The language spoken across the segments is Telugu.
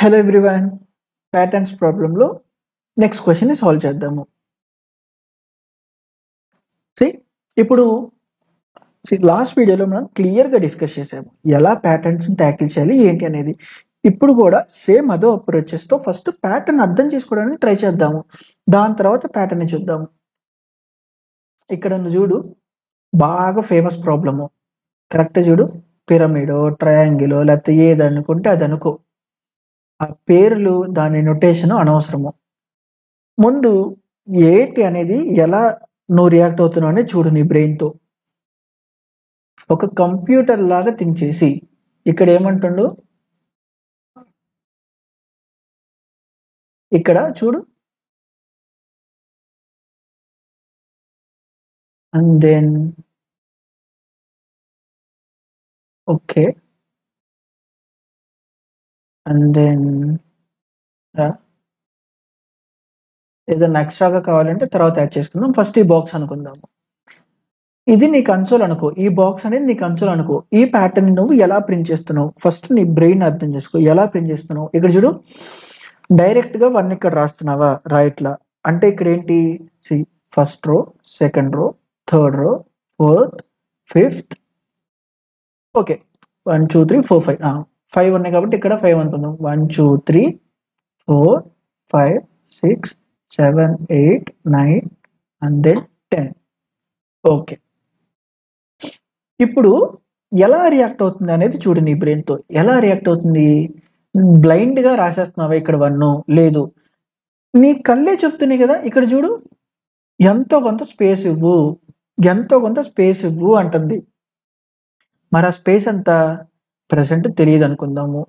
హలో ఎవ్రీవన్, ప్యాటర్న్స్ ప్రాబ్లంలో నెక్స్ట్ క్వశ్చన్ని సాల్వ్ చేద్దాము. ఇప్పుడు లాస్ట్ వీడియోలో మనం క్లియర్గా డిస్కస్ చేసాము ఎలా ప్యాటర్న్స్ ట్యాకిల్ చేయాలి ఏంటి అనేది. ఇప్పుడు కూడా సేమ్ అదో అప్రోచెస్తో ఫస్ట్ ప్యాటర్న్ అర్థం చేసుకోవడానికి ట్రై చేద్దాము, దాని తర్వాత ప్యాటర్న్ని చూద్దాము. ఇక్కడ చూడు, బాగా ఫేమస్ ప్రాబ్లము, కరెక్ట్ చూడు. పిరమిడో ట్రయాంగిలో లేకపోతే ఏది అనుకుంటే అది అనుకో, ఆ పేర్లు దాని నొటేషన్ అనవసరము. ముందు ఏంటి అనేది ఎలా నువ్వు రియాక్ట్ అవుతున్నావు అనేది చూడు. నీ బ్రెయిన్తో ఒక కంప్యూటర్ లాగా థింక్ చేసి, ఇక్కడ ఏమంటుండు, ఇక్కడ చూడు, and then okay, and then ఏదైనా ఎక్స్ట్రాగా కావాలంటే తర్వాత యాడ్ చేసుకుందాం. ఫస్ట్ ఈ బాక్స్ అనుకుందాం. ఇది నీ కన్సోల్ అనుకో, ఈ బాక్స్ అనేది నీ కన్సోల్ అనుకో. ఈ ప్యాటర్న్ నువ్వు ఎలా ప్రింట్ చేస్తున్నావు ఫస్ట్ నీ బ్రెయిన్ అర్థం చేసుకో. ఎలా ప్రింట్ చేస్తున్నావు ఇక్కడ చూడు. డైరెక్ట్ గా 1 ఇక్కడ రాస్తున్నావా, రైట్లా అంటే ఇక్కడ ఏంటి, first row, second row, third row, fourth, fifth, okay 1 2 3 4 5 5 ఉన్నాయి కాబట్టి ఇక్కడ 5 అనుకుందాం. 1 2 3 4 5 6 7 8 9 అండ్ దెన్ 10. ఓకే, ఇప్పుడు ఎలా రియాక్ట్ అవుతుంది అనేది చూడు. నీ బ్రెయిన్తో ఎలా రియాక్ట్ అవుతుంది. బ్లైండ్ గా రాసేస్తున్నావా ఇక్కడ 1? లేదు, నీ కళ్ళే చెప్తున్నాయి కదా. ఇక్కడ చూడు, ఎంతో కొంత స్పేస్ ఇవ్వు, ఎంతో కొంత స్పేస్ ఇవ్వు అంటుంది. మరి ఆ స్పేస్ ఎంత ప్రెసెంట్ తెలియదు అనుకుందాము.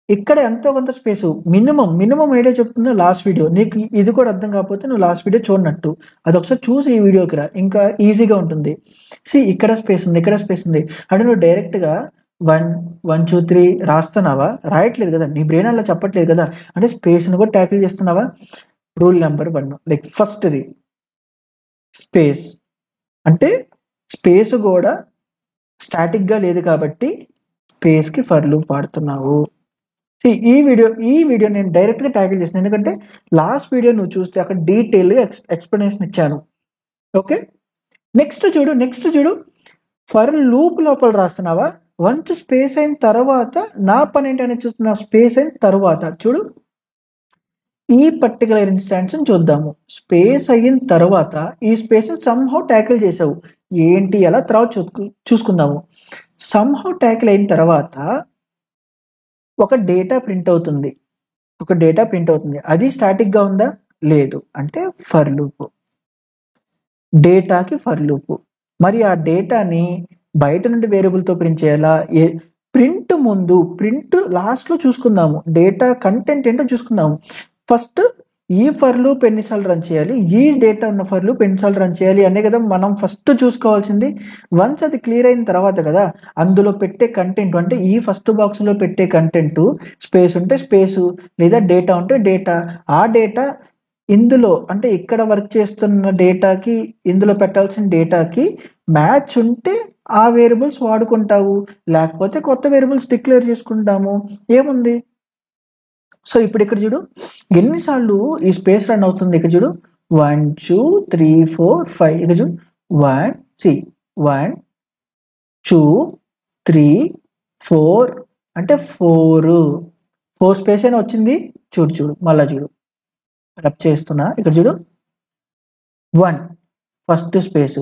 ఇక్కడ ఎంతో కొంత స్పేస్ మినిమం ఐడియా చెప్తున్నా లాస్ట్ వీడియో. నీకు ఇది కూడా అర్థం కాకపోతే నువ్వు లాస్ట్ వీడియో చూడనట్టు, అది ఒకసారి చూసి ఈ వీడియోకి రా, ఇంకా ఈజీగా ఉంటుంది. ఇక్కడ స్పేస్ ఉంది, ఇక్కడ స్పేస్ ఉంది అంటే నువ్వు డైరెక్ట్ గా 1 1 2 3 రాస్తున్నావా, రాయట్లేదు కదా. నీ బ్రెయిన్ అలా చెప్పట్లేదు కదా, అంటే స్పేస్ ని కూడా ట్యాకిల్ చేస్తున్నావా. రూల్ నెంబర్ 1, లైక్ ఫస్ట్ది స్పేస్ అంటే స్పేస్ కూడా స్టాటిక్ గా లేదు కాబట్టి స్పేస్ కి ఫర్ లూప్ వాడుతున్నావు. ఈ వీడియో నేను డైరెక్ట్ గా ట్యాకిల్ చేసిన, ఎందుకంటే లాస్ట్ వీడియో నువ్వు చూస్తే అక్కడ డీటెయిల్ గా ఎక్స్ప్లెనేషన్ ఇచ్చాను. ఓకే, నెక్స్ట్ చూడు, ఫర్ లూప్ లోపల రాస్తున్నావా, వన్స్ స్పేస్ అయిన తర్వాత నా పని ఏంటి అనేది చూస్తున్నా. స్పేస్ అయిన తర్వాత చూడు, ఈ పర్టికులర్ ఇన్స్టాన్స్ చూద్దాము. స్పేస్ అయిన తర్వాత ఈ స్పేస్ సమ్హౌ ట్యాకిల్ చేసావు, ఏంటి ఎలా తర్వాత చూసుకుందాము. సమ్హౌ ట్యాకిల్ అయిన తర్వాత ఒక డేటా ప్రింట్ అవుతుంది, అది స్టాటిక్ గా ఉందా, లేదు, అంటే ఫర్ లూప్, డేటాకి ఫర్ లూప్. మరి ఆ డేటాని బయట నుండి వేరియబుల్ తో ప్రింట్ చేయాలా, ప్రింట్ లాస్ట్ లో చూసుకుందాము. డేటా కంటెంట్ ఏంటో చూసుకుందాము. ఫస్ట్ ఈ ఫర్ లూప్ ఎన్నిసార్లు రన్ చేయాలి, ఈ డేటా ఉన్న ఫర్ లూప్ ఎన్నిసార్లు రన్ చేయాలి అనే కదా మనం ఫస్ట్ చూసుకోవాల్సింది. వన్స్ అది క్లియర్ అయిన తర్వాత కదా అందులో పెట్టే కంటెంట్, అంటే ఈ ఫస్ట్ బాక్స్ లో పెట్టే కంటెంట్ స్పేస్ ఉంటే స్పేస్, లేదా డేటా ఉంటే డేటా. ఆ డేటా ఇందులో అంటే ఇక్కడ వర్క్ చేస్తున్న డేటాకి ఇందులో పెట్టాల్సిన డేటాకి మ్యాచ్ ఉంటే ఆ వేరియబుల్స్ వాడుకుంటావు, లేకపోతే కొత్త వేరియబుల్స్ డిక్లేర్ చేసుకుంటాము. ఏముంది. సో ఇప్పుడు ఇక్కడ చూడు, ఎన్నిసార్లు ఈ స్పేస్ రన్ అవుతుంది. ఇక్కడ చూడు 1 2 3 4 5. ఇక్కడ చూడు 1 2 3 4 అంటే 4 స్పేస్ అయినా వచ్చింది. చూడు మళ్ళా చూడు, రబ్ చేస్తున్నా. ఇక్కడ చూడు 1 first space,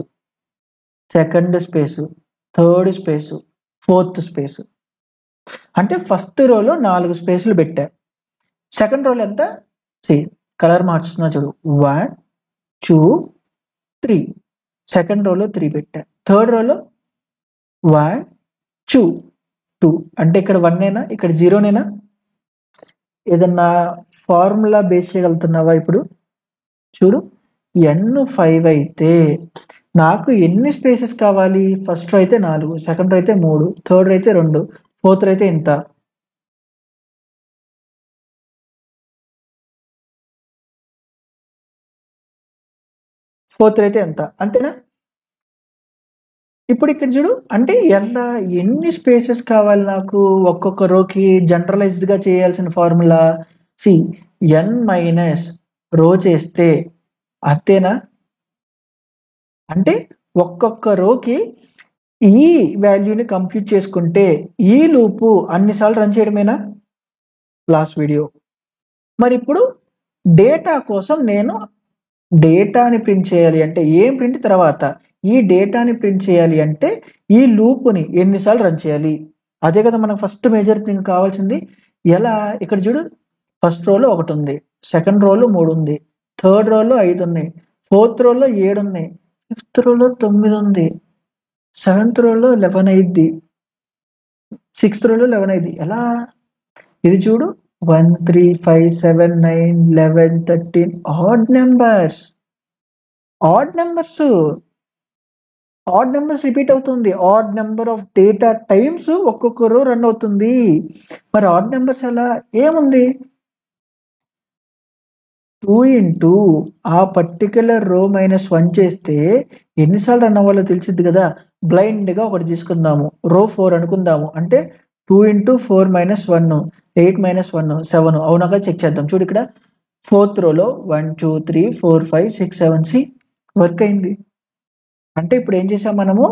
second space, third space, fourth space, అంటే ఫస్ట్ రోలో 4 స్పేస్లు పెట్టా. సెకండ్ రోలో ఎంత, కలర్ మార్చుతున్నా చూడు, 1 2 3. సెకండ్ రోలో 3 పెట్టా, థర్డ్ రోలో 1 2 అంటే ఇక్కడ 1 నేనా, ఇక్కడ 0 నేనా. ఏదన్నా ఫార్ములా బేస్ చేయగలుగుతున్నావా. ఇప్పుడు చూడు, n5 అయితే నాకు ఎన్ని స్పేసెస్ కావాలి. ఫస్ట్ రో అయితే 4, సెకండ్ రో అయితే 3, థర్డ్ రో అయితే 2, ఫోర్త్ రో అయితే ఇంత. ఫోర్త్ అయితే ఎంత, అంతేనా. ఇప్పుడు ఇక్కడ చూడు అంటే ఎలా ఎన్ని స్పేసెస్ కావాలి నాకు ఒక్కొక్క రోకి జనరలైజ్డ్ గా చేయాల్సిన ఫార్ములా సి n మైనస్ రో చేస్తే అంతేనా అంటే ఒక్కొక్క రోకి ఈ వాల్యూని కంప్యూట్ చేసుకుంటే ఈ లూపు అన్నిసార్లు రన్ చేయడమేనా లాస్ట్ వీడియో మరి ఇప్పుడు డేటా కోసం నేను డేటాని ప్రింట్ చేయాలి అంటే ఏం ప్రింట్ తర్వాత ఈ డేటాని ప్రింట్ చేయాలి అంటే ఈ లూప్ని ఎన్నిసార్లు రన్ చేయాలి అదే కదా మనకు ఫస్ట్ మేజర్ థింగ్ కావాల్సింది ఎలా ఇక్కడ చూడు ఫస్ట్ రోలో 1 ఉంది సెకండ్ రోలో 3 ఉంది థర్డ్ రోలో 5 ఉన్నాయి ఫోర్త్ రోలో 7 ఉన్నాయి ఫిఫ్త్ రోలో 9 ఉంది సెవెంత్ రోలో 11 అయింది సిక్స్త్ రోలో 11 అయింది ఎలా ఇది చూడు 1 3 5 7 9 11 13 ఆడ్ నెంబర్స్ రిపీట్ అవుతుంది odd number of data times ఒక్కొక్క రో రన్ అవుతుంది మరి ఆడ్ నెంబర్స్ ఎలా ఏముంది 2 ఇంటూ ఆ పర్టికులర్ రో -1 చేస్తే ఎన్నిసార్లు రన్ అవ్వాలో తెలిసింది కదా బ్లైండ్ గా ఒకటి తీసుకుందాము రో 4 అనుకుందాము అంటే 2 ఇంటూ 4 - 1 8 - 1 7 అవునాగా చెక్ చేద్దాం చూడు ఇక్కడ ఫోర్త్ రోలో 1 2 3 4 5 6 7 సి వర్క్ అయింది అంటే ఇప్పుడు ఏం చేసాం మనము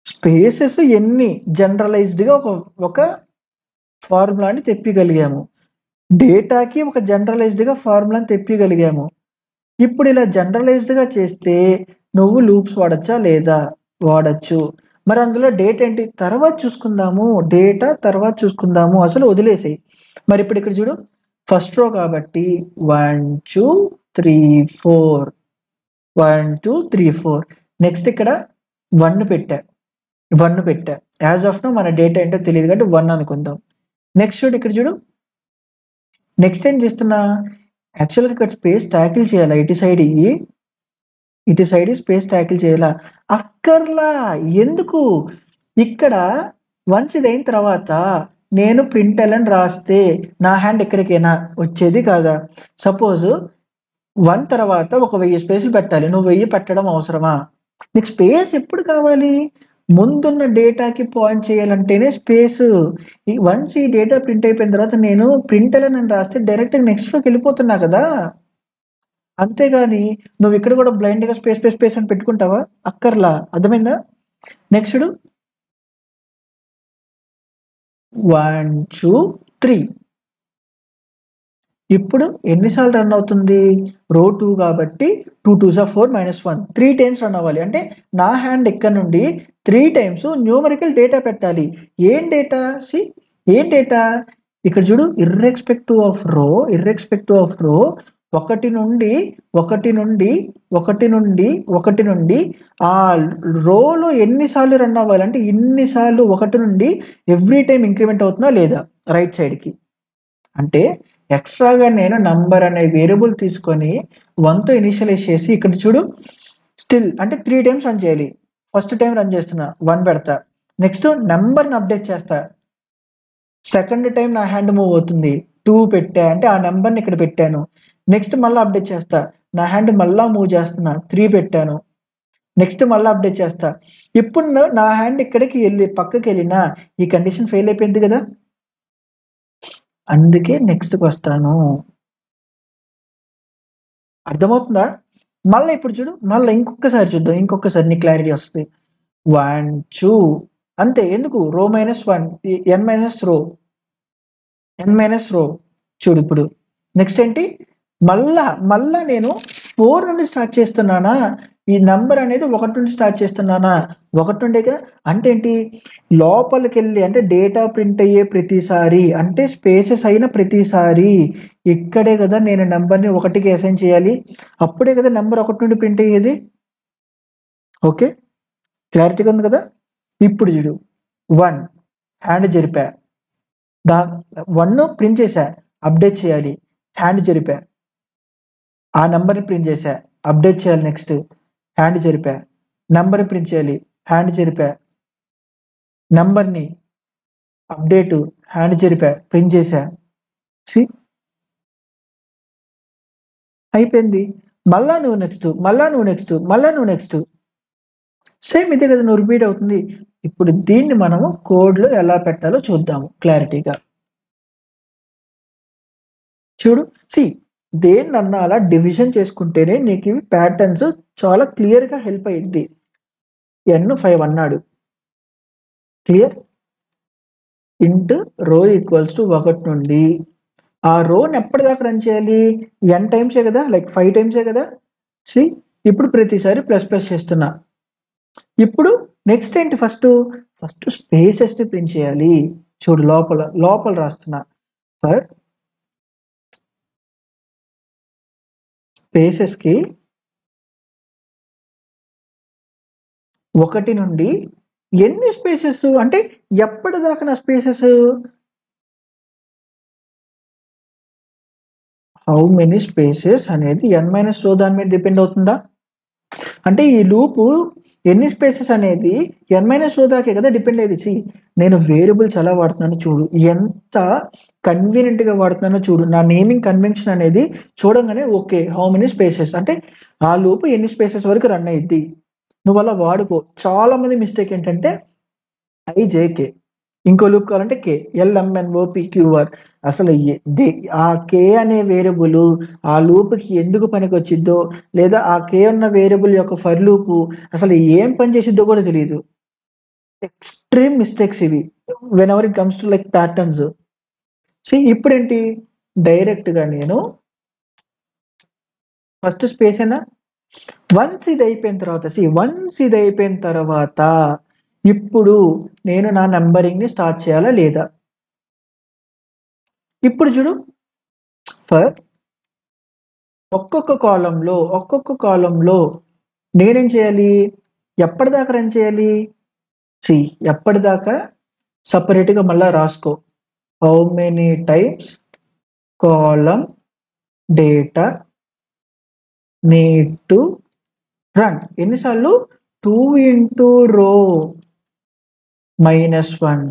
స్పేసెస్ ఎన్ని జనరలైజ్డ్ గా ఒక ఫార్ములాని తెప్పగలిగాము డేటాకి ఒక జనరలైజ్డ్ గా ఫార్ములాని తెప్పగలిగాము ఇప్పుడు ఇలా జనరలైజ్డ్ గా చేస్తే నువ్వు లూప్స్ వాడచ్చా లేదా వాడచ్చు మరి అందులో డేటా ఏంటి తర్వాత చూసుకుందాము అసలు వదిలేసేయి మరి ఇప్పుడు ఇక్కడ చూడు ఫస్ట్ రో కాబట్టి 1 2 3 4 1 2 3 4 నెక్స్ట్ ఇక్కడ 1 పెట్టా యాజ్ ఆఫ్ నో మన డేటా ఏంటో తెలియదు కాబట్టి 1 అనుకుందాం నెక్స్ట్ చూడు ఇక్కడ చూడు నెక్స్ట్ ఏం చేస్తున్నా యాక్చువల్గా ఇక్కడ స్పేస్ ట్యాకిల్ చేయాలా ఇటు సైడ్ స్పేస్ ట్యాకిల్ చేయాలా అక్కర్లా ఎందుకు ఇక్కడ వన్స్ ఇది అయిన తర్వాత నేను ప్రింట్ ఎలన్ రాస్తే నా హ్యాండ్ ఎక్కడికైనా వచ్చేది కాదా సపోజ్ 1 తర్వాత ఒక 1000 స్పేస్లు పెట్టాలి నువ్వు 1000 పెట్టడం అవసరమా నీకు స్పేస్ ఎప్పుడు కావాలి ముందున్న డేటాకి పాయింట్ చేయాలంటేనే స్పేస్ వన్స్ ఈ డేటా ప్రింట్ అయిపోయిన తర్వాత నేను ప్రింట్ ఎలన్ అని రాస్తే డైరెక్ట్ నెక్స్ట్ లోకి వెళ్ళిపోతున్నా కదా అంతేగాని నువ్వు ఇక్కడ కూడా బ్లైండ్ గా స్పేస్ అని పెట్టుకుంటావా అక్కర్లా అర్థమైందా నెక్స్ట్ 1 2 3 ఇప్పుడు ఎన్నిసార్లు రన్ అవుతుంది రో 2 కాబట్టి 2 2s are 4 - 1 3 టైమ్స్ రన్ అవ్వాలి అంటే నా హ్యాండ్ ఇక్కడ నుండి 3 టైమ్స్ న్యూమరికల్ డేటా పెట్టాలి ఏం డేటా ఇక్కడ చూడు ఇర్రెస్పెక్టివ్ ఆఫ్ రో ఒకటి నుండి ఆ రోలో ఎన్నిసార్లు రన్ అవ్వాలంటే ఇన్నిసార్లు 1 నుండి ఎవ్రీ టైం ఇంక్రిమెంట్ అవుతుందా లేదా రైట్ సైడ్ కి అంటే ఎక్స్ట్రాగా నేను నంబర్ అనే వేరియబుల్ తీసుకొని 1తో ఇనిషియలైజ్ చేసి ఇక్కడ చూడు స్టిల్ అంటే 3 టైమ్స్ రన్ చేయాలి ఫస్ట్ టైం రన్ చేస్తున్నా 1 పెడతా నెక్స్ట్ నెంబర్ని అప్డేట్ చేస్తా సెకండ్ టైం నా హ్యాండ్ మూవ్ అవుతుంది 2 పెట్టా అంటే ఆ నెంబర్ని ఇక్కడ పెట్టాను నెక్స్ట్ మళ్ళీ అప్డేట్ చేస్తా నా హ్యాండ్ మళ్ళా మూవ్ చేస్తున్నా 3 పెట్టాను నెక్స్ట్ మళ్ళీ అప్డేట్ చేస్తా ఇప్పుడు నా హ్యాండ్ ఇక్కడికి పక్కకి వెళ్ళినా ఈ కండిషన్ ఫెయిల్ అయిపోయింది కదా అందుకే నెక్స్ట్కి వస్తాను అర్థమవుతుందా మళ్ళీ ఇప్పుడు చూడు మళ్ళీ ఇంకొకసారి చూద్దాం ఇంకొకసారి నీ క్లారిటీ వస్తుంది 1 2 అంతే ఎందుకు రో -1 n - రో చూడు ఇప్పుడు నెక్స్ట్ ఏంటి మళ్ళా నేను 4 నుండి స్టార్ట్ చేస్తున్నానా ఈ నంబర్ అనేది 1 నుండి స్టార్ట్ చేస్తున్నానా 1 నుండే కదా అంటే ఏంటి లోపలికి వెళ్ళి అంటే డేటా ప్రింట్ అయ్యే ప్రతిసారి అంటే స్పేసెస్ అయిన ప్రతిసారి ఇక్కడే కదా నేను నెంబర్ని 1కి అసైన్ చేయాలి అప్పుడే కదా నెంబర్ 1 నుండి ప్రింట్ అయ్యేది ఓకే క్లారిటీగా ఉంది కదా ఇప్పుడు చూడు 1 హ్యాండ్ జరిపా 1 ప్రింట్ చేశా అప్డేట్ చేయాలి హ్యాండ్ జరిపా ఆ నెంబర్ని ప్రింట్ చేశా అప్డేట్ చేయాలి నెక్స్ట్ హ్యాండ్ జరిపా నెంబర్ని ప్రింట్ చేయాలి హ్యాండ్ జరిపా నెంబర్ని అప్డేట్ హ్యాండ్ జరిపా ప్రింట్ చేశా అయిపోయింది మళ్ళా నువ్వు నెక్స్ట్, మళ్ళా నువ్వు నెక్స్ట్, మళ్ళా నువ్వు నెక్స్ట్. సేమ్ ఇదే కదా, నువ్వు రిపీట్ అవుతుంది. ఇప్పుడు దీన్ని మనము కోడ్లో ఎలా పెట్టాలో చూద్దాము క్లారిటీగా. చూడు, సి దేన్నన్నా అలా డివిజన్ చేసుకుంటేనే నీకు ఇవి ప్యాటర్న్స్ చాలా క్లియర్గా హెల్ప్ అయ్యింది. n5 అన్నాడు, క్లియర్. ఇంట్ రో ఈక్వల్స్ టు 1 నుండి ఆ రోని ఎప్పటిదాకా రన్ చేయాలి, n టైమ్సే కదా, లైక్ 5 టైమ్సే కదా. సి ఇప్పుడు ప్రతిసారి ప్లస్ ప్లస్ చేస్తున్నా. ఇప్పుడు నెక్స్ట్ ఏంటి, ఫస్ట్ స్పేసెస్ ని ప్రింట్ చేయాలి. చూడు, లోపల రాస్తున్నా, ఫర్ స్పేసెస్ కి 1 నుండి ఎన్ని స్పేసెస్ అంటే ఎప్పటిదాకా నా స్పేసెస్, హౌ మెనీ స్పేసెస్ అనేది n-, రో దాని మీద డిపెండ్ అవుతుందా? అంటే ఈ లూపు ఎన్ని స్పేసెస్ అనేది n-, రో దాకే కదా డిపెండ్ అయ్యేది. నేను వేరియబుల్స్ ఎలా వాడుతున్నానో చూడు, ఎంత కన్వీనియంట్ గా వాడుతున్నానో చూడు. నా నేమింగ్ కన్వెన్షన్ అనేది చూడంగానే ఓకే, హౌ మెనీ స్పేసెస్ అంటే ఆ లూపు ఎన్ని స్పేసెస్ వరకు రన్ అయ్యిద్ది, నువ్వు అలా వాడుకో. చాలా మంది మిస్టేక్ ఏంటంటే ఐజేకే, ఇంకో లూప్ కావాలంటే కే, LMNOPQR. అసలు ఆ కే అనే వేరియబుల్ ఆ లూప్కి ఎందుకు పనికి వచ్చిద్దో, లేదా ఆ కే ఉన్న వేరియబుల్ యొక్క ఫర్ లూపు అసలు ఏం పని చేసిద్దో కూడా తెలియదు. ఎక్స్ట్రీమ్ మిస్టేక్స్ ఇవి when ever it comes to like patterns. ఇప్పుడేంటి, డైరెక్ట్ గా నేను ఫస్ట్ స్పేస్ అయినా వన్స్ ఇది అయిపోయిన తర్వాత ఇప్పుడు నేను నా నంబరింగ్ ని స్టార్ట్ చేయాలా లేదా? ఇప్పుడు చూడు, ఫర్ ఒక్కొక్క కాలంలో నేనేం చేయాలి, ఎప్పటిదాకా రన్ చేయాలి, ఎప్పటిదాకా సపరేట్ గా మళ్ళా రాసుకో. How many times column data need to run, ఎన్నిసార్లు, 2 ఇంటూ రో -1.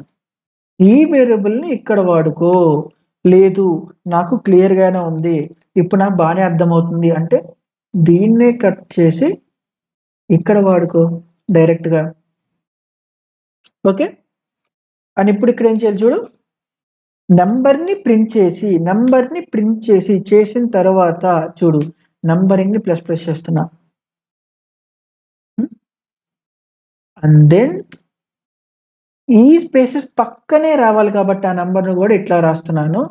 ఈ వేరియబుల్ ని ఇక్కడ వాడుకో. లేదు నాకు క్లియర్ గానే ఉంది, ఇప్పుడు నాకు బాగానే అర్థమవుతుంది అంటే దీన్నే కట్ చేసి ఇక్కడ వాడుకో డైరెక్ట్ గా. ఓకే, అని ఇప్పుడు ఇక్కడ ఏం చేయాలి చూడు, నంబర్ ని ప్రింట్ చేసిన తర్వాత చూడు, నంబరింగ్ ని ప్లస్ చేస్తున్నా. అండ్ దెన్ ఈ స్పేసెస్ పక్కనే రావాలి కాబట్టి ఆ నంబర్ను కూడా ఇట్లా రాస్తున్నాను.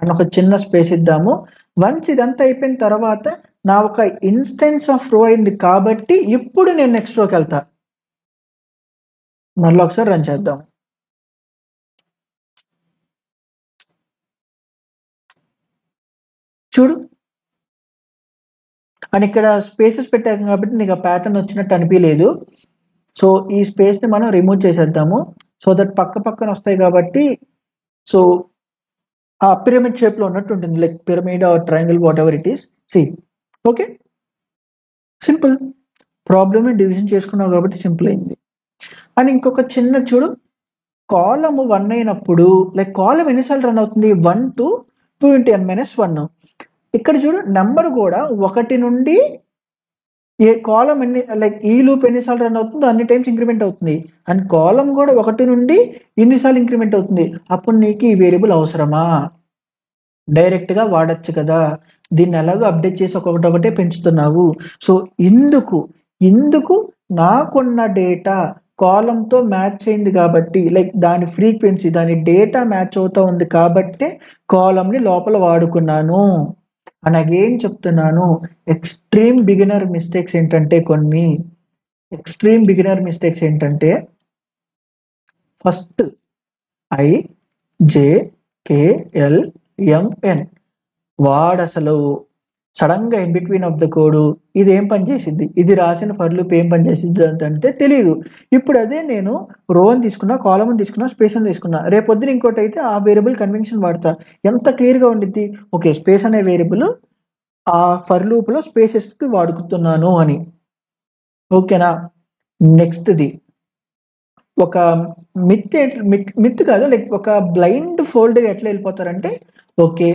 అండ్ ఒక చిన్న స్పేస్ ఇద్దాము. వన్స్ ఇదంతా అయిపోయిన తర్వాత నా ఒక ఇన్స్టెన్స్ ఆఫ్ రో అయింది కాబట్టి ఇప్పుడు నేను నెక్స్ట్ రోకి వెళ్తా. మళ్ళీ ఒకసారి రన్ చేద్దాం. చూడు, అండ్ ఇక్కడ స్పేసెస్ పెట్టాం కాబట్టి నీకు ఆ ప్యాటర్న్ వచ్చినట్టు అనిపించలేదు. సో ఈ స్పేస్ ని మనం రిమూవ్ చేసేద్దాము, సో దట్ పక్కన వస్తాయి కాబట్టి సో ఆ పిరమిడ్ షేప్ లో ఉన్నట్టు ఉంటుంది, like pyramid or triangle, whatever it is. Okay, simple. Problem ని డివిజన్ చేసుకున్నావు కాబట్టి సింపుల్ అయింది. అండ్ ఇంకొక చిన్న చూడు, కాలమ్ 1 అయినప్పుడు లైక్ కాలమ్ ఎన్నిసార్లు రన్ అవుతుంది, 1 to 2 into n-1. ఇక్కడ చూడు, నెంబర్ కూడా 1 నుండి ఏ కాలం ఎన్ని, లైక్ ఈ లూప్ ఎన్నిసార్లు రన్ అవుతుందో అన్ని టైమ్స్ ఇంక్రిమెంట్ అవుతుంది. అండ్ కాలం కూడా 1 నుండి ఇన్నిసార్లు ఇంక్రిమెంట్ అవుతుంది. అప్పుడు నీకు ఈ వేరియబుల్ అవసరమా? డైరెక్ట్ గా వాడచ్చు కదా, దీన్ని ఎలాగో అప్డేట్ చేసి ఒక్కొక్కటే పెంచుతున్నావు. సో ఇందుకు నాకున్న డేటా కాలంతో మ్యాచ్ అయింది కాబట్టి, లైక్ దాని ఫ్రీక్వెన్సీ, దాని డేటా మ్యాచ్ అవుతా ఉంది కాబట్టి కాలం ని లోపల వాడుకున్నాను. అండ్ అగైన్ చెప్తున్నాను, ఎక్స్ట్రీమ్ బిగినర్ మిస్టేక్స్ ఏంటంటే ఫస్ట్ IJKLMN వాడు అసలు సడన్ గా in between of the code ఇది ఏం పని చేసింది, ఇది రాసిన ఫర్ లూప్ ఏం పని చేసింది అంటే తెలియదు. ఇప్పుడు అదే నేను రో అని తీసుకున్నా, కాలమ్ అని తీసుకున్నా, స్పేస్ అని తీసుకున్నా, రేపొద్దున ఇంకోటి అయితే ఆ వేరియబుల్ కన్వెన్షన్ వాడతా. ఎంత క్లియర్ గా ఉండిద్ది, ఓకే స్పేస్ అనే వేరియబుల్ ఆ ఫర్ లూప్ లో స్పేసెస్ కి వాడుకుతున్నాను అని. ఓకేనా, నెక్స్ట్ ది ఒక మిత్ కాదు, లైక్ ఒక బ్లైండ్ ఫోల్డ్ ఎట్లా వెళ్ళిపోతారంటే ఓకే,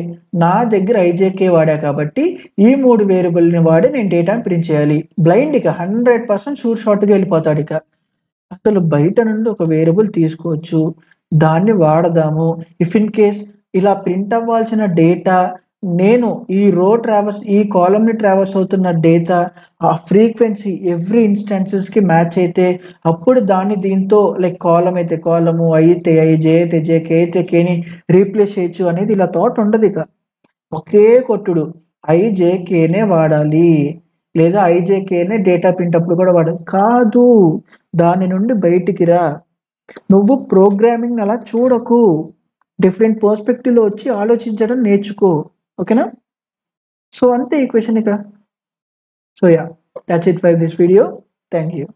నా దగ్గర ఐజేకే వాడా కాబట్టి ఈ 3 వేరియబుల్ని వాడి నేను డేటాని ప్రింట్ చేయాలి. బ్లైండ్ ఇక 100% షూర్ షాట్‌గా వెళ్ళిపోతాడు ఇక. అసలు బయట నుండి ఒక వేరియబుల్ తీసుకోవచ్చు, దాన్ని వాడదాము. ఇఫ్ ఇన్ కేస్ ఇలా ప్రింట్ అవ్వాల్సిన డేటా నేను ఈ కాలమ్‌ని ట్రావర్స్ అవుతున్న డేటా ఆ ఫ్రీక్వెన్సీ ఎవ్రీ ఇన్‌స్టాన్సెస్‌కి మ్యాచ్ అయితే అప్పుడు దాన్ని దీంతో లైక్ కాలమ్ అయితే కాలము, ఐ అయితే ఐ, జే అయితే జే, కే అయితే కేని రీప్లేస్ చేయొచ్చు అనేది ఇలా థాట్ ఉండదిక. ఒకే కొట్టుడు ఐజేకేనే వాడాలి, లేదా ఐజేకేనే డేటా ప్రింట్ అప్పుడు కూడా వాడాలి కాదు. దాని నుండి బయటికి రా. నువ్వు ప్రోగ్రామింగ్ అలా చూడకు, డిఫరెంట్ పర్స్పెక్టివ్ లో వచ్చి ఆలోచించడం నేర్చుకో. ఓకేనా? సో అంతే ఈ క్వశ్చన్ ఇక. So yeah, that's it for this video. Thank you.